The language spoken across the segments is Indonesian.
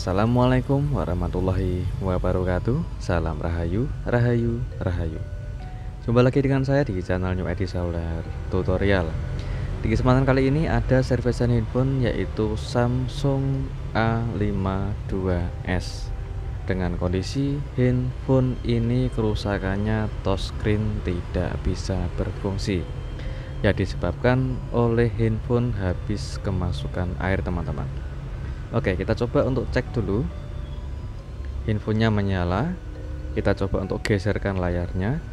Assalamualaikum warahmatullahi wabarakatuh. Salam Rahayu, Rahayu, Rahayu. Jumpa lagi dengan saya di channel New Edi Solar Tutorial. Di kesempatan kali ini ada servisan handphone yaitu Samsung A52s. Dengan kondisi handphone ini kerusakannya touchscreen tidak bisa berfungsi, ya disebabkan oleh handphone habis kemasukan air, teman-teman. Oke, kita coba untuk cek dulu. Infonya menyala. Kita coba untuk geserkan layarnya.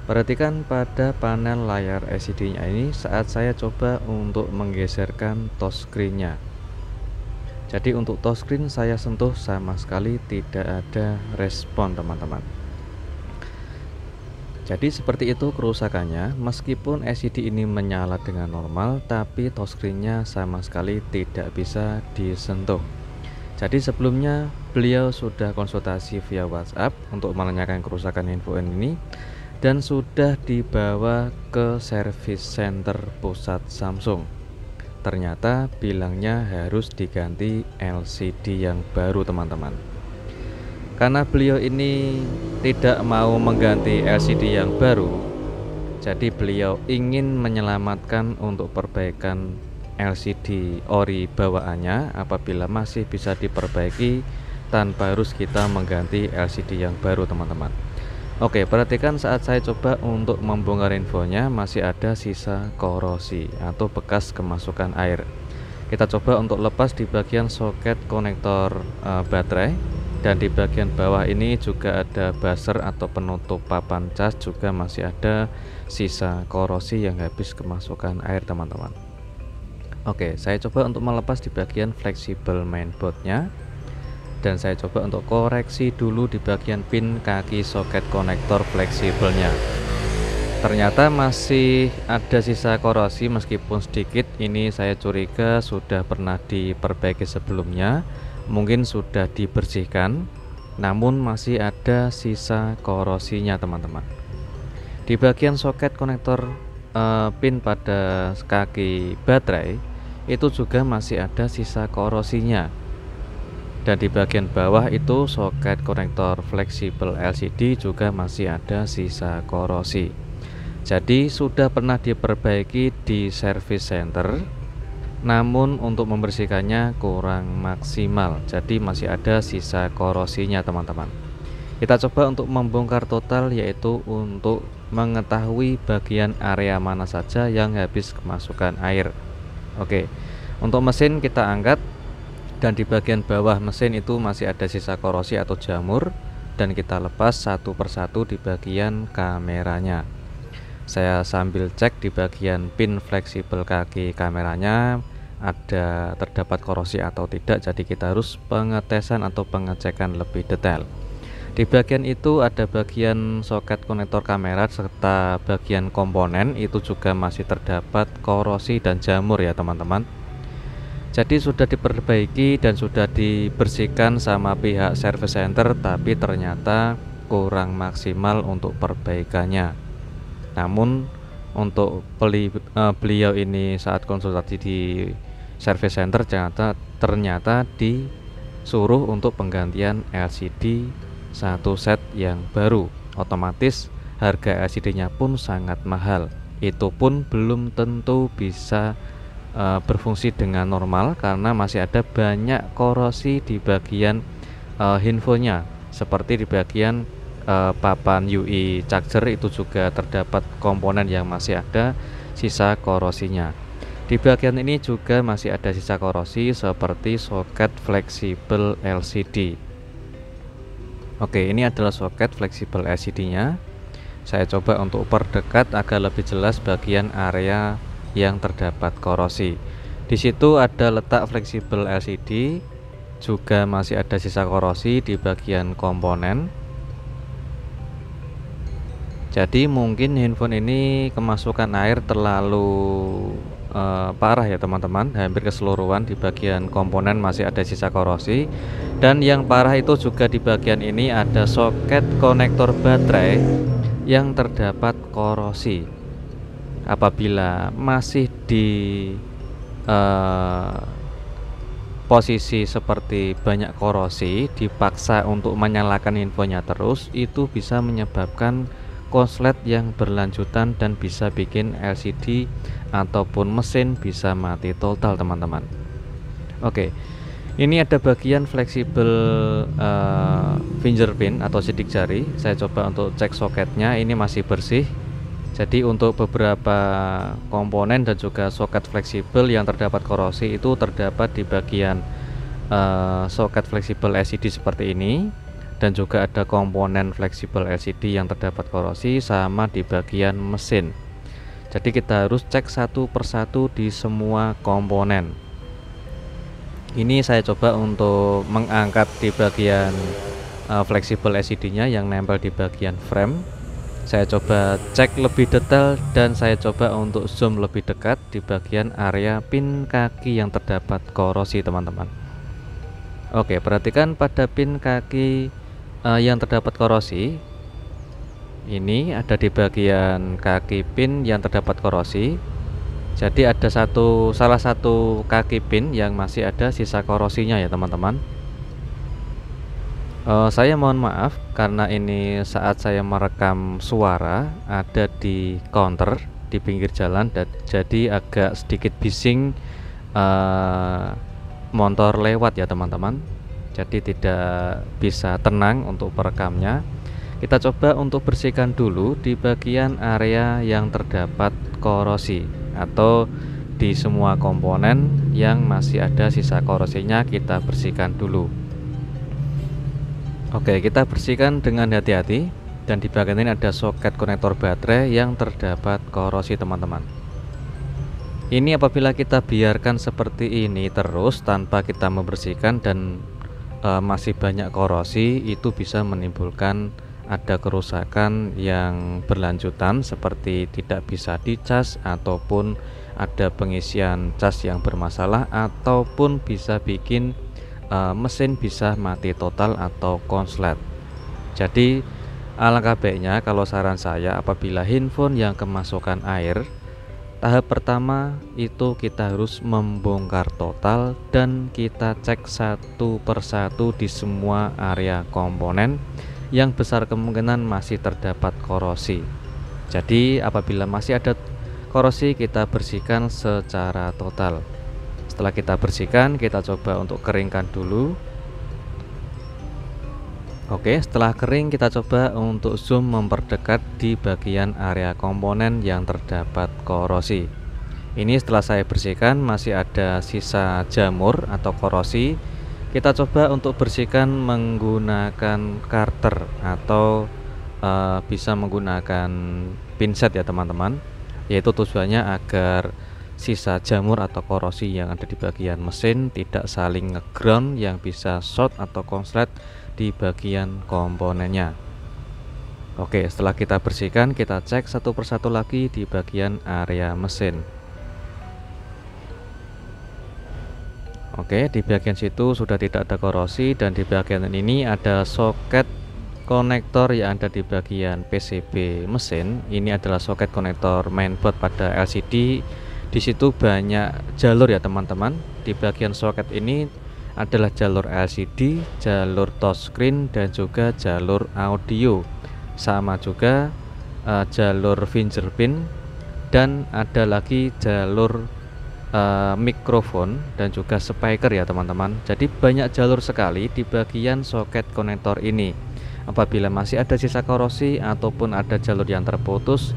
Perhatikan pada panel layar LCD-nya ini saat saya coba untuk menggeserkan touchscreen-nya. Jadi untuk touchscreen saya sentuh sama sekali tidak ada respon, teman-teman. Jadi seperti itu kerusakannya. Meskipun LCD ini menyala dengan normal, tapi touchscreen-nya sama sekali tidak bisa disentuh. Jadi sebelumnya beliau sudah konsultasi via WhatsApp untuk menanyakan kerusakan handphone ini, dan sudah dibawa ke service center pusat Samsung. Ternyata bilangnya harus diganti LCD yang baru, teman-teman. Karena beliau ini tidak mau mengganti LCD yang baru, jadi beliau ingin menyelamatkan untuk perbaikan LCD ori bawaannya apabila masih bisa diperbaiki tanpa harus kita mengganti LCD yang baru, teman-teman. Oke, perhatikan saat saya coba untuk membongkar infonya masih ada sisa korosi atau bekas kemasukan air. Kita coba untuk lepas di bagian soket konektor baterai. Dan di bagian bawah ini juga ada buzzer atau penutup papan cas, juga masih ada sisa korosi yang habis kemasukan air, teman-teman. Oke, saya coba untuk melepas di bagian fleksibel mainboardnya, dan saya coba untuk koreksi dulu di bagian pin kaki soket konektor fleksibelnya. Ternyata masih ada sisa korosi meskipun sedikit. Ini saya curiga sudah pernah diperbaiki sebelumnya, mungkin sudah dibersihkan, namun masih ada sisa korosinya, teman-teman. Di bagian soket konektor pin pada kaki baterai itu juga masih ada sisa korosinya, dan di bagian bawah itu soket konektor fleksibel LCD juga masih ada sisa korosi. Jadi sudah pernah diperbaiki di service center, namun untuk membersihkannya kurang maksimal, jadi masih ada sisa korosinya, teman-teman. Kita coba untuk membongkar total, yaitu untuk mengetahui bagian area mana saja yang habis kemasukan air. Oke, untuk mesin kita angkat, dan di bagian bawah mesin itu masih ada sisa korosi atau jamur, dan kita lepas satu persatu di bagian kameranya. Saya sambil cek di bagian pin fleksibel kaki kameranya ada terdapat korosi atau tidak, jadi kita harus pengetesan atau pengecekan lebih detail. Di bagian itu ada bagian soket konektor kamera serta bagian komponen itu juga masih terdapat korosi dan jamur, ya teman-teman. Jadi sudah diperbaiki dan sudah dibersihkan sama pihak service center, tapi ternyata kurang maksimal untuk perbaikannya. Namun untuk beliau ini saat konsultasi di service center ternyata disuruh untuk penggantian LCD satu set yang baru. Otomatis harga LCD-nya pun sangat mahal. Itu pun belum tentu bisa berfungsi dengan normal karena masih ada banyak korosi di bagian handphonenya, seperti di bagian papan UI charger itu juga terdapat komponen yang masih ada sisa korosinya. Di bagian ini juga masih ada sisa korosi seperti soket fleksibel LCD. Oke, ini adalah soket fleksibel LCD-nya. Saya coba untuk perdekat agar lebih jelas bagian area yang terdapat korosi. Di situ ada letak fleksibel LCD, juga masih ada sisa korosi di bagian komponen. Jadi mungkin handphone ini kemasukan air terlalu parah, ya teman-teman. Hampir keseluruhan di bagian komponen masih ada sisa korosi, dan yang parah itu juga di bagian ini ada soket konektor baterai yang terdapat korosi. Apabila masih di posisi seperti banyak korosi dipaksa untuk menyalakan infonya terus, itu bisa menyebabkan konslet yang berlanjutan dan bisa bikin LCD ataupun mesin bisa mati total teman-teman. Oke, ini ada bagian fleksibel fingerprint atau sidik jari. Saya coba untuk cek soketnya, ini masih bersih. Jadi untuk beberapa komponen dan juga soket fleksibel yang terdapat korosi itu terdapat di bagian soket fleksibel LCD seperti ini, dan juga ada komponen fleksibel LCD yang terdapat korosi sama di bagian mesin. Jadi kita harus cek satu persatu di semua komponen. Ini saya coba untuk mengangkat di bagian fleksibel LCD-nya yang nempel di bagian frame. Saya coba cek lebih detail dan saya coba untuk zoom lebih dekat di bagian area pin kaki yang terdapat korosi teman-teman. Oke, perhatikan pada pin kaki yang terdapat korosi. Ini ada di bagian kaki pin yang terdapat korosi. Jadi ada salah satu kaki pin yang masih ada sisa korosinya ya teman-teman. Saya mohon maaf karena ini saat saya merekam suara ada di counter di pinggir jalan, dan jadi agak sedikit bising motor lewat ya teman-teman. Jadi tidak bisa tenang untuk perekamnya. Kita coba untuk bersihkan dulu di bagian area yang terdapat korosi atau di semua komponen yang masih ada sisa korosinya, kita bersihkan dulu. Oke, kita bersihkan dengan hati-hati, dan di bagian ini ada soket konektor baterai yang terdapat korosi teman-teman. Ini apabila kita biarkan seperti ini terus tanpa kita membersihkan dan masih banyak korosi, itu bisa menimbulkan ada kerusakan yang berlanjutan seperti tidak bisa dicas ataupun ada pengisian cas yang bermasalah, ataupun bisa bikin mesin bisa mati total atau konslet. Jadi alangkah baiknya kalau saran saya, apabila handphone yang kemasukan air, tahap pertama itu kita harus membongkar total dan kita cek satu persatu di semua area komponen yang besar kemungkinan masih terdapat korosi. Jadi apabila masih ada korosi, kita bersihkan secara total. Setelah kita bersihkan, kita coba untuk keringkan dulu. Oke, setelah kering kita coba untuk zoom memperdekat di bagian area komponen yang terdapat korosi. Ini setelah saya bersihkan masih ada sisa jamur atau korosi. Kita coba untuk bersihkan menggunakan karter atau bisa menggunakan pinset ya teman-teman. Yaitu tujuannya agar sisa jamur atau korosi yang ada di bagian mesin tidak saling ngeground yang bisa short atau konslet di bagian komponennya. Oke, setelah kita bersihkan, kita cek satu persatu lagi di bagian area mesin. Oke, di bagian situ sudah tidak ada korosi, dan di bagian ini ada soket konektor yang ada di bagian PCB mesin. Ini adalah soket konektor mainboard pada LCD. Di situ banyak jalur ya teman-teman. Di bagian soket ini adalah jalur LCD, jalur touchscreen, dan juga jalur audio. Sama juga jalur fingerprint, dan ada lagi jalur mikrofon dan juga speaker ya teman-teman. Jadi banyak jalur sekali di bagian soket konektor ini. Apabila masih ada sisa korosi ataupun ada jalur yang terputus,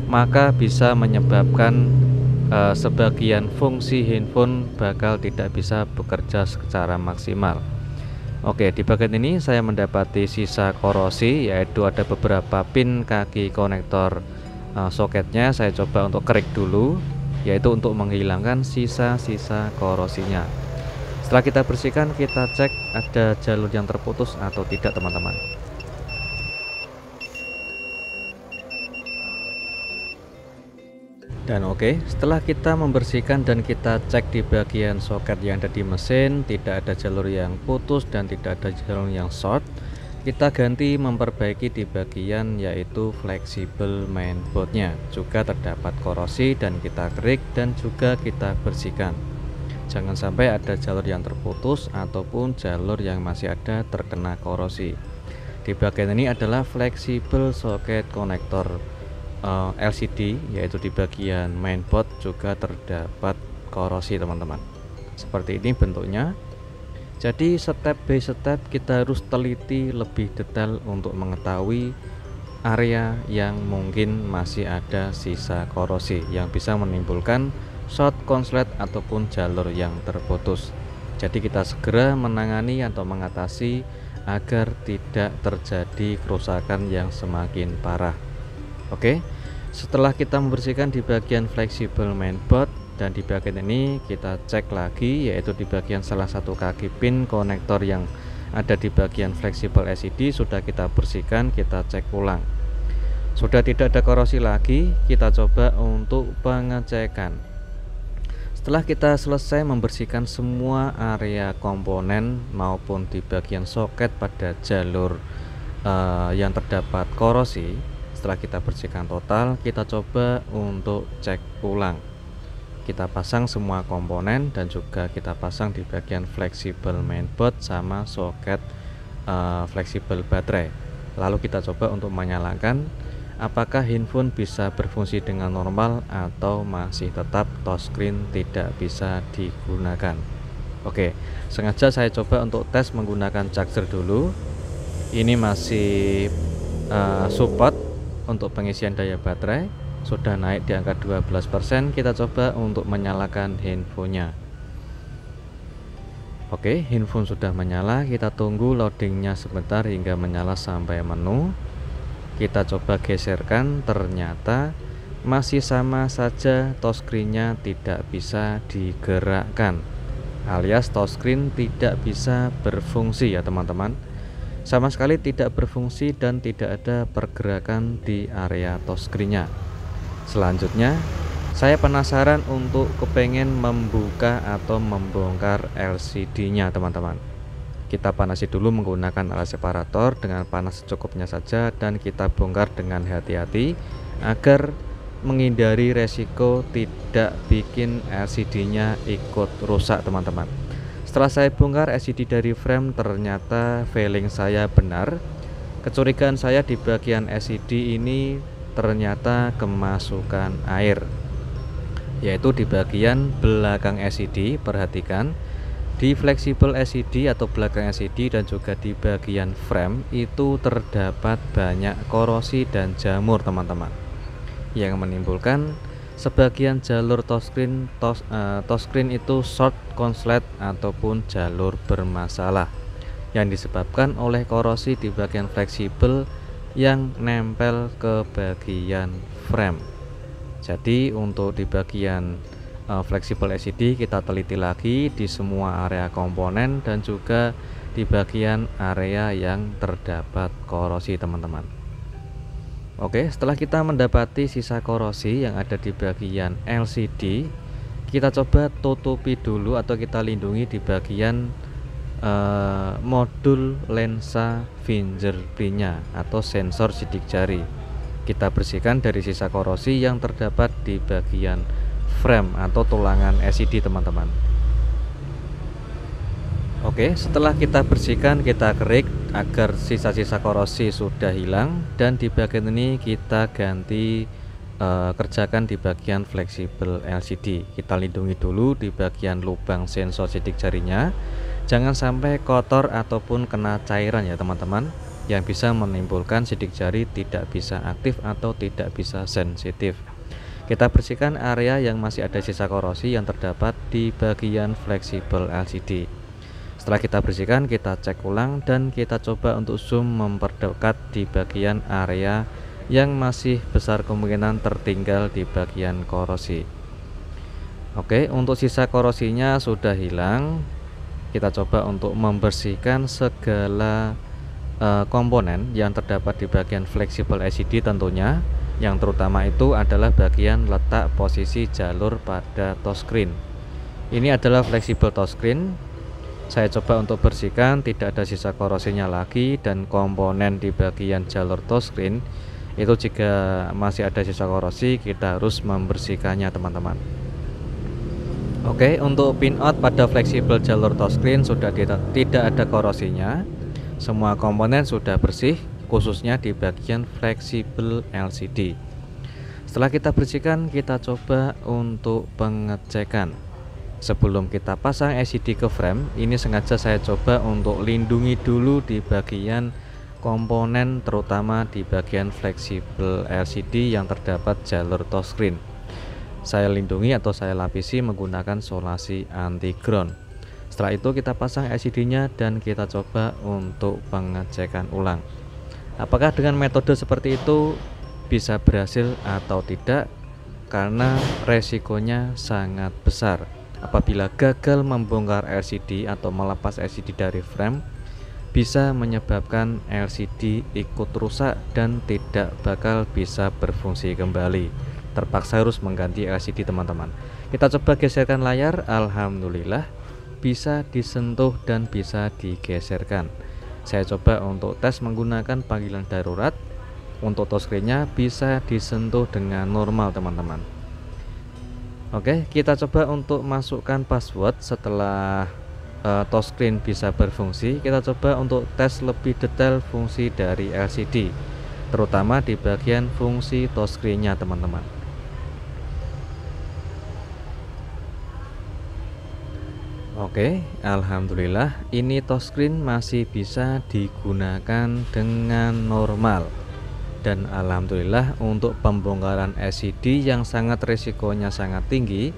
maka bisa menyebabkan sebagian fungsi handphone bakal tidak bisa bekerja secara maksimal. Oke, di bagian ini saya mendapati sisa korosi, yaitu ada beberapa pin kaki konektor soketnya. Saya coba untuk kerik dulu, yaitu untuk menghilangkan sisa-sisa korosinya. Setelah kita bersihkan, kita cek ada jalur yang terputus atau tidak teman-teman. Dan oke, setelah kita membersihkan dan kita cek di bagian soket yang ada di mesin, tidak ada jalur yang putus dan tidak ada jalur yang short, kita ganti memperbaiki di bagian yaitu fleksibel mainboardnya. Juga terdapat korosi dan kita kerik dan juga kita bersihkan. Jangan sampai ada jalur yang terputus ataupun jalur yang masih ada terkena korosi. Di bagian ini adalah fleksibel soket konektor LCD, yaitu di bagian mainboard juga terdapat korosi teman-teman. Seperti ini bentuknya. Jadi step by step kita harus teliti lebih detail untuk mengetahui area yang mungkin masih ada sisa korosi yang bisa menimbulkan short konslet ataupun jalur yang terputus. Jadi kita segera menangani atau mengatasi agar tidak terjadi kerusakan yang semakin parah. Oke, setelah kita membersihkan di bagian fleksibel mainboard dan di bagian ini kita cek lagi, yaitu di bagian salah satu kaki pin konektor yang ada di bagian fleksibel LCD sudah kita bersihkan, kita cek ulang. Sudah tidak ada korosi lagi, kita coba untuk pengecekan. Setelah kita selesai membersihkan semua area komponen maupun di bagian soket pada jalur yang terdapat korosi, setelah kita bersihkan total, kita coba untuk cek ulang. Kita pasang semua komponen dan juga kita pasang di bagian fleksibel mainboard sama soket fleksibel baterai. Lalu kita coba untuk menyalakan apakah handphone bisa berfungsi dengan normal atau masih tetap touchscreen tidak bisa digunakan. Oke, sengaja saya coba untuk tes menggunakan charger dulu. Ini masih support untuk pengisian daya baterai, sudah naik di angka 12%. Kita coba untuk menyalakan handphonenya. Oke, handphone sudah menyala. Kita tunggu loadingnya sebentar hingga menyala sampai menu. Kita coba geserkan, ternyata masih sama saja touchscreen-nya tidak bisa digerakkan, alias touchscreen tidak bisa berfungsi ya teman-teman. Sama sekali tidak berfungsi dan tidak ada pergerakan di area touchscreen-nya. Selanjutnya saya penasaran untuk kepengen membuka atau membongkar LCD-nya teman-teman. Kita panasi dulu menggunakan alat separator dengan panas secukupnya saja dan kita bongkar dengan hati-hati agar menghindari resiko tidak bikin LCD-nya ikut rusak teman-teman. Setelah saya bongkar LCD dari frame, ternyata feeling saya benar. Kecurigaan saya di bagian LCD ini ternyata kemasukan air, yaitu di bagian belakang LCD. Perhatikan, di fleksibel LCD atau belakang LCD dan juga di bagian frame itu terdapat banyak korosi dan jamur teman-teman, yang menimbulkan sebagian jalur touchscreen itu short konslet ataupun jalur bermasalah yang disebabkan oleh korosi di bagian fleksibel yang nempel ke bagian frame. Jadi untuk di bagian fleksibel LCD kita teliti lagi di semua area komponen dan juga di bagian area yang terdapat korosi teman-teman. Oke, setelah kita mendapati sisa korosi yang ada di bagian LCD, kita coba tutupi dulu atau kita lindungi di bagian modul lensa fingerprint-nya atau sensor sidik jari. Kita bersihkan dari sisa korosi yang terdapat di bagian frame atau tulangan LCD teman-teman. Oke, setelah kita bersihkan, kita kerik agar sisa-sisa korosi sudah hilang, dan di bagian ini kita ganti kerjakan di bagian fleksibel LCD. Kita lindungi dulu di bagian lubang sensor sidik jarinya, jangan sampai kotor ataupun kena cairan ya teman-teman, yang bisa menimbulkan sidik jari tidak bisa aktif atau tidak bisa sensitif. Kita bersihkan area yang masih ada sisa korosi yang terdapat di bagian fleksibel LCD. Setelah kita bersihkan, kita cek ulang dan kita coba untuk zoom memperdekat di bagian area yang masih besar kemungkinan tertinggal di bagian korosi. Oke, untuk sisa korosinya sudah hilang. Kita coba untuk membersihkan segala komponen yang terdapat di bagian fleksibel LCD tentunya. Yang terutama itu adalah bagian letak posisi jalur pada touchscreen. Ini adalah fleksibel touchscreen. Saya coba untuk bersihkan, tidak ada sisa korosinya lagi, dan komponen di bagian jalur touchscreen itu jika masih ada sisa korosi kita harus membersihkannya teman-teman. Oke, untuk pinout pada fleksibel jalur touchscreen sudah tidak ada korosinya. Semua komponen sudah bersih, khususnya di bagian fleksibel LCD. Setelah kita bersihkan, kita coba untuk pengecekan. Sebelum kita pasang LCD ke frame, ini sengaja saya coba untuk lindungi dulu di bagian komponen, terutama di bagian fleksibel LCD yang terdapat jalur touchscreen. Saya lindungi atau saya lapisi menggunakan solasi anti ground. Setelah itu kita pasang LCD-nya dan kita coba untuk pengecekan ulang. Apakah dengan metode seperti itu bisa berhasil atau tidak? Karena resikonya sangat besar. Apabila gagal membongkar LCD atau melepas LCD dari frame, bisa menyebabkan LCD ikut rusak dan tidak bakal bisa berfungsi kembali. Terpaksa harus mengganti LCD, teman-teman. Kita coba geserkan layar. Alhamdulillah bisa disentuh dan bisa digeserkan. Saya coba untuk tes menggunakan panggilan darurat. Untuk touchscreen-nya bisa disentuh dengan normal, teman-teman. Oke, kita coba untuk masukkan password. Setelah touchscreen bisa berfungsi, kita coba untuk tes lebih detail fungsi dari LCD, terutama di bagian fungsi touchscreen-nya, teman-teman. Oke, alhamdulillah ini touchscreen masih bisa digunakan dengan normal. Dan alhamdulillah untuk pembongkaran LCD yang sangat risikonya sangat tinggi,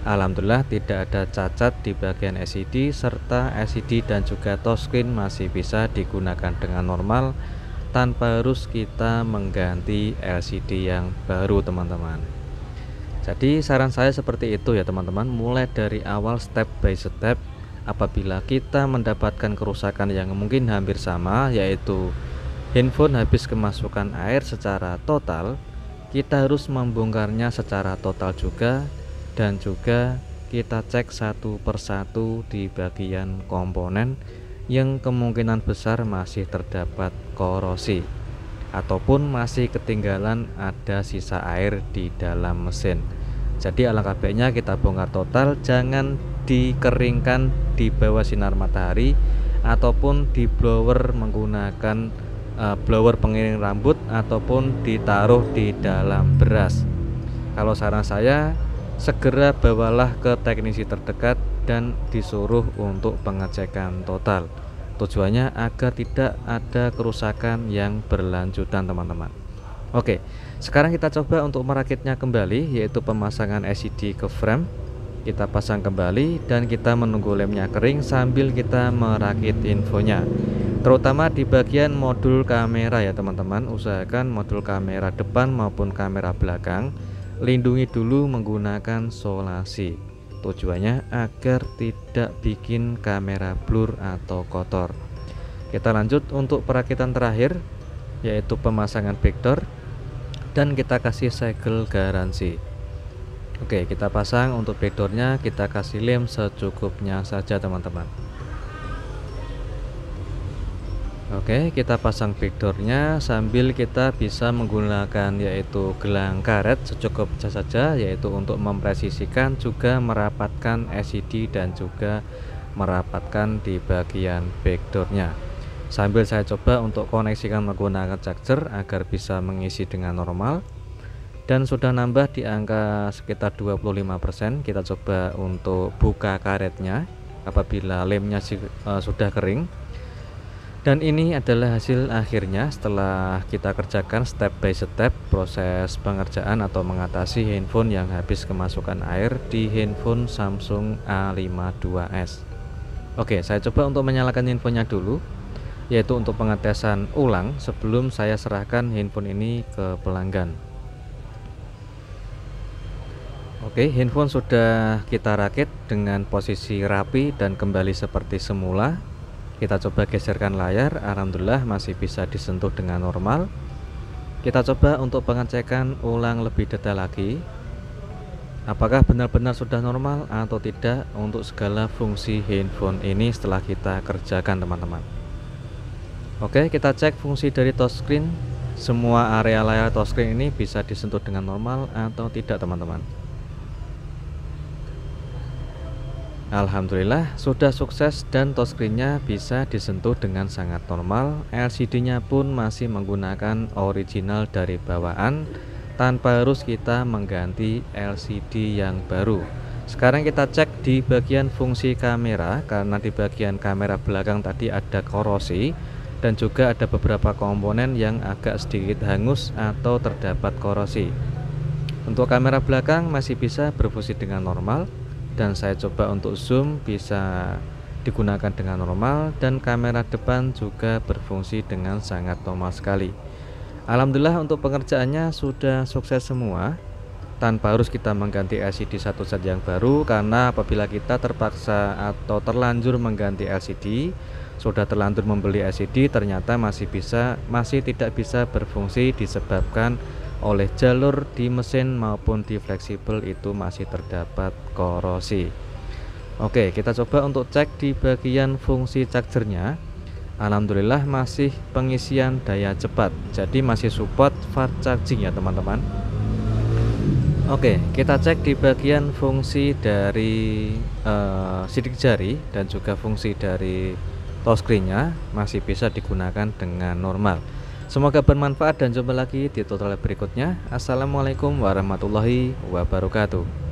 alhamdulillah tidak ada cacat di bagian LCD, serta LCD dan juga touchscreen masih bisa digunakan dengan normal tanpa harus kita mengganti LCD yang baru, teman-teman. Jadi saran saya seperti itu ya, teman-teman. Mulai dari awal step by step. Apabila kita mendapatkan kerusakan yang mungkin hampir sama, yaitu handphone habis kemasukan air secara total, kita harus membongkarnya secara total juga, dan juga kita cek satu persatu di bagian komponen yang kemungkinan besar masih terdapat korosi ataupun masih ketinggalan ada sisa air di dalam mesin. Jadi alangkah baiknya kita bongkar total, jangan dikeringkan di bawah sinar matahari ataupun di blower menggunakan blower pengiring rambut ataupun ditaruh di dalam beras. Kalau saran saya, segera bawalah ke teknisi terdekat dan disuruh untuk pengecekan total. Tujuannya agar tidak ada kerusakan yang berlanjutan, teman-teman. Oke, sekarang kita coba untuk merakitnya kembali, yaitu pemasangan LCD ke frame. Kita pasang kembali dan kita menunggu lemnya kering sambil kita merakit infonya, terutama di bagian modul kamera ya, teman-teman. Usahakan modul kamera depan maupun kamera belakang lindungi dulu menggunakan solasi. Tujuannya agar tidak bikin kamera blur atau kotor. Kita lanjut untuk perakitan terakhir, yaitu pemasangan backdoor, dan kita kasih segel garansi. Oke, kita pasang untuk backdoornya, kita kasih lem secukupnya saja, teman-teman. Oke, kita pasang backdoornya sambil kita bisa menggunakan yaitu gelang karet secukupnya saja, yaitu untuk mempresisikan juga merapatkan LCD dan juga merapatkan di bagian backdoornya. Sambil saya coba untuk koneksikan menggunakan charger agar bisa mengisi dengan normal, dan sudah nambah di angka sekitar 25%. Kita coba untuk buka karetnya apabila lemnya sudah kering. Dan ini adalah hasil akhirnya setelah kita kerjakan step by step proses pengerjaan atau mengatasi handphone yang habis kemasukan air di handphone Samsung A52s. Oke, saya coba untuk menyalakan handphonenya dulu, yaitu untuk pengetesan ulang sebelum saya serahkan handphone ini ke pelanggan. Oke, handphone sudah kita rakit dengan posisi rapi dan kembali seperti semula. Kita coba geserkan layar, alhamdulillah masih bisa disentuh dengan normal. Kita coba untuk pengecekan ulang lebih detail lagi, apakah benar-benar sudah normal atau tidak untuk segala fungsi handphone ini setelah kita kerjakan, teman-teman. Oke, kita cek fungsi dari touchscreen. Semua area layar touchscreen ini bisa disentuh dengan normal atau tidak, teman-teman. Alhamdulillah sudah sukses dan touchscreen-nya bisa disentuh dengan sangat normal. LCD-nya pun masih menggunakan original dari bawaan tanpa harus kita mengganti LCD yang baru. Sekarang kita cek di bagian fungsi kamera, karena di bagian kamera belakang tadi ada korosi dan juga ada beberapa komponen yang agak sedikit hangus atau terdapat korosi. Untuk kamera belakang masih bisa berfungsi dengan normal, dan saya coba untuk zoom bisa digunakan dengan normal, dan kamera depan juga berfungsi dengan sangat normal sekali. Alhamdulillah untuk pengerjaannya sudah sukses semua tanpa harus kita mengganti LCD satu set yang baru, karena apabila kita terpaksa atau terlanjur mengganti LCD, sudah terlanjur membeli LCD, ternyata masih tidak bisa berfungsi disebabkan oleh jalur di mesin maupun di fleksibel itu masih terdapat korosi. Oke, kita coba untuk cek di bagian fungsi chargernya. Alhamdulillah masih pengisian daya cepat, jadi masih support fast charging ya teman-teman. Oke, kita cek di bagian fungsi dari sidik jari dan juga fungsi dari touchscreen-nya masih bisa digunakan dengan normal. Semoga bermanfaat dan jumpa lagi di tutorial berikutnya. Assalamualaikum warahmatullahi wabarakatuh.